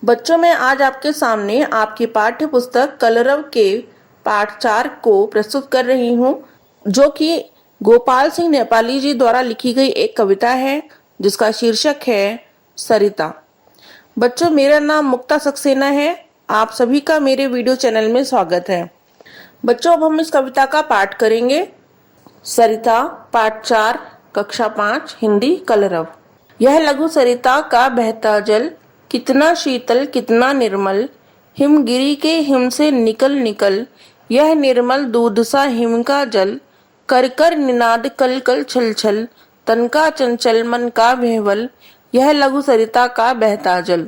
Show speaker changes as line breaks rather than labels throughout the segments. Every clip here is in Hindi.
बच्चों, मैं आज आपके सामने आपकी पाठ्य पुस्तक कलरव के पाठ 4 को प्रस्तुत कर रही हूँ, जो कि गोपाल सिंह नेपाली जी द्वारा लिखी गई एक कविता है जिसका शीर्षक है सरिता। बच्चों, मेरा नाम मुक्ता सक्सेना है। आप सभी का मेरे वीडियो चैनल में स्वागत है। बच्चों, अब हम इस कविता का पाठ करेंगे। सरिता, पाठ 4, कक्षा 5, हिंदी, कलरव। यह लघु सरिता का बहता जल, कितना शीतल कितना निर्मल, हिमगिरी के हिम से निकल निकल, यह निर्मल दूध सा हिम का जल, कर कर निनाद कल कल छल छल, तन का चंचल मन का विह्वल, यह लघु सरिता का बहता जल।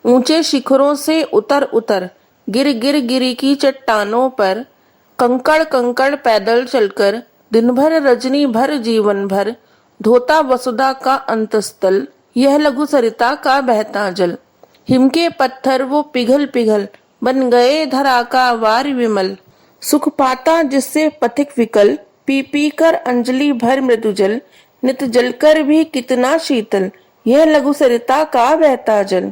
ऊंचे शिखरों से उतर उतर, गिर गिर गिरी की चट्टानों पर, कंकड़ कंकड़ पैदल चलकर, दिन भर रजनी भर जीवन भर, धोता वसुधा का अंतस्थल, यह लघु सरिता का बहता जल। हिम के पत्थर वो पिघल पिघल, बन गए धरा का वार विमल, सुख पाता जिससे पथिक विकल, पी पी कर अंजलि भर मृदु जल, नित जलकर भी कितना शीतल, यह लघु सरिता का बहता जल।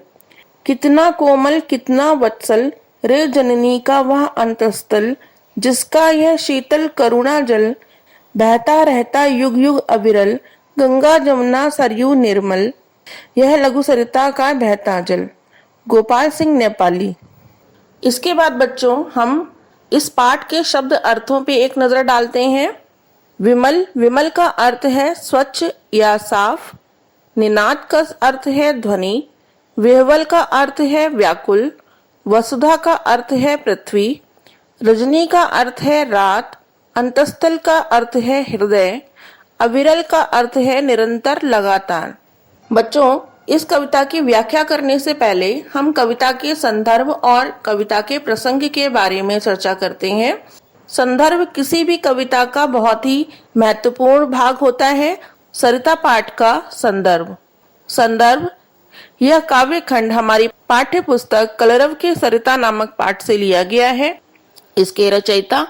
कितना कोमल कितना वत्सल, रे जननी का वह अंतस्थल, जिसका यह शीतल करुणा जल, बहता रहता युग युग अविरल, गंगा जमुना सरयू निर्मल, यह लघु सरिता का बहता जल। गोपाल सिंह नेपाली। इसके बाद बच्चों, हम इस पाठ के शब्द अर्थों पे एक नजर डालते हैं। विमल, विमल का अर्थ है स्वच्छ या साफ। निनाद का अर्थ है ध्वनि। विह्वल का अर्थ है व्याकुल। वसुधा का अर्थ है पृथ्वी। रजनी का अर्थ है रात। अंतस्थल का अर्थ है हृदय। अविरल का अर्थ है निरंतर, लगातार। बच्चों, इस कविता की व्याख्या करने से पहले हम कविता के संदर्भ और कविता के प्रसंग के बारे में चर्चा करते हैं। संदर्भ किसी भी कविता का बहुत ही महत्वपूर्ण भाग होता है। सरिता पाठ का संदर्भ। संदर्भ, यह काव्य खंड हमारी पाठ्य पुस्तक कलरव के सरिता नामक पाठ से लिया गया है। इसके रचयिता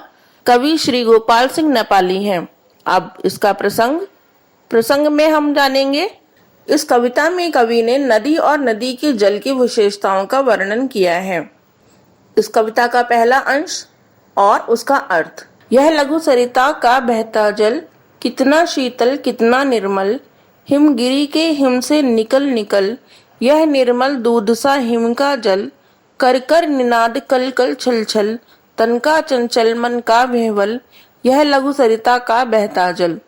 कवि श्री गोपाल सिंह नेपाली हैं। अब इसका प्रसंग में हम जानेंगे। इस कविता में कवि ने नदी और नदी के जल की विशेषताओं का वर्णन किया है। इस कविता का पहला अंश और उसका अर्थ। यह लघु सरिता का बहता जल, कितना शीतल कितना निर्मल, हिमगिरी के हिम से निकल निकल, यह निर्मल दूध सा हिम का जल, कर कर निनाद कल कल छल छल, तन का चंचल मन का विह्वल, यह लघु सरिता का बहता जल।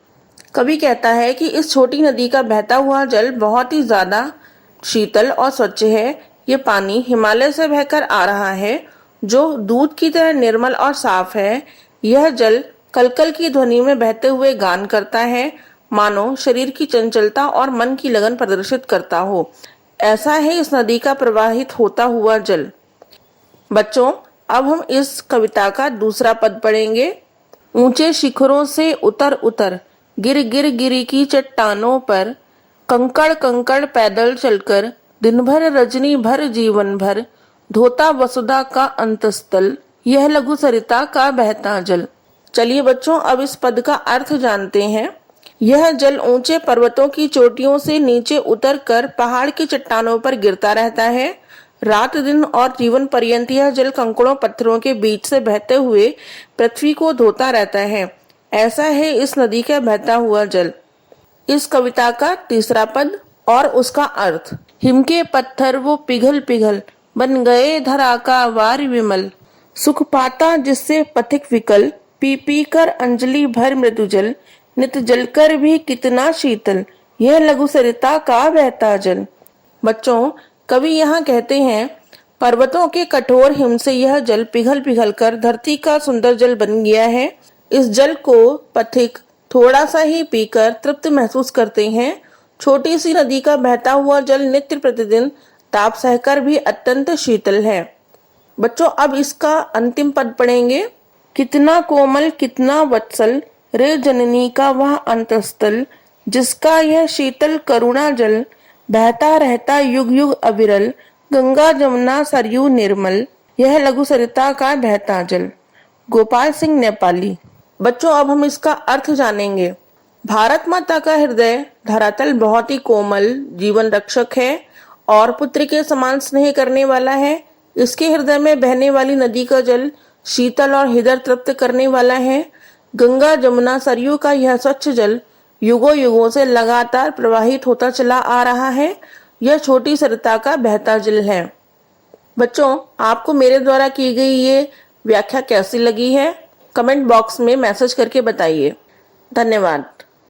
कवि कहता है कि इस छोटी नदी का बहता हुआ जल बहुत ही ज्यादा शीतल और स्वच्छ है। ये पानी हिमालय से बहकर आ रहा है, जो दूध की तरह निर्मल और साफ है। यह जल कलकल की ध्वनि में बहते हुए गान करता है, मानो शरीर की चंचलता और मन की लगन प्रदर्शित करता हो। ऐसा है इस नदी का प्रवाहित होता हुआ जल। बच्चों, अब हम इस कविता का दूसरा पद पढ़ेंगे। ऊंचे शिखरों से उतर उतर, गिर गिर गिरी की चट्टानों पर, कंकड़ कंकड़ पैदल चलकर, दिन भर रजनी भर जीवन भर, धोता वसुधा का अंतस्थल, यह लघु सरिता का बहता जल। चलिए बच्चों, अब इस पद का अर्थ जानते हैं। यह जल ऊंचे पर्वतों की चोटियों से नीचे उतर कर पहाड़ की चट्टानों पर गिरता रहता है। रात दिन और जीवन पर्यंत यह जल कंकड़ों पत्थरों के बीच से बहते हुए पृथ्वी को धोता रहता है। ऐसा है इस नदी का बहता हुआ जल। इस कविता का तीसरा पद और उसका अर्थ। हिम के पत्थर वो पिघल पिघल, बन गए धरा का वार विमल, सुख पाता जिससे पथिक विकल, पी पी कर अंजलि भर मृदु जल, नित जलकर भी कितना शीतल, यह लघु सरिता का बहता जल। बच्चों, कवि यहाँ कहते हैं, पर्वतों के कठोर हिम से यह जल पिघल पिघल कर धरती का सुंदर जल बन गया है। इस जल को पथिक थोड़ा सा ही पीकर तृप्त महसूस करते हैं। छोटी सी नदी का बहता हुआ जल नित्य प्रतिदिन ताप सहकर भी अत्यंत शीतल है। बच्चों, अब इसका अंतिम पद पढ़ेंगे। कितना कोमल कितना वत्सल, रे जननी का वह अंतस्थल, जिसका यह शीतल करुणा जल, बहता रहता युग युग अविरल, गंगा जमुना सरयू निर्मल, यह लघु सरिता का बहता जल। गोपाल सिंह नेपाली। बच्चों, अब हम इसका अर्थ जानेंगे। भारत माता का हृदय धरातल बहुत ही कोमल जीवन रक्षक है और पुत्र के समान स्नेह करने वाला है। इसके हृदय में बहने वाली नदी का जल शीतल और हृदय तृप्त करने वाला है। गंगा जमुना सरयू का यह स्वच्छ जल युगों युगों से लगातार प्रवाहित होता चला आ रहा है। यह छोटी सरिता का बहता जल है। बच्चों, आपको मेरे द्वारा की गई ये व्याख्या कैसी लगी है? कमेंट बॉक्स में मैसेज करके बताइए। धन्यवाद।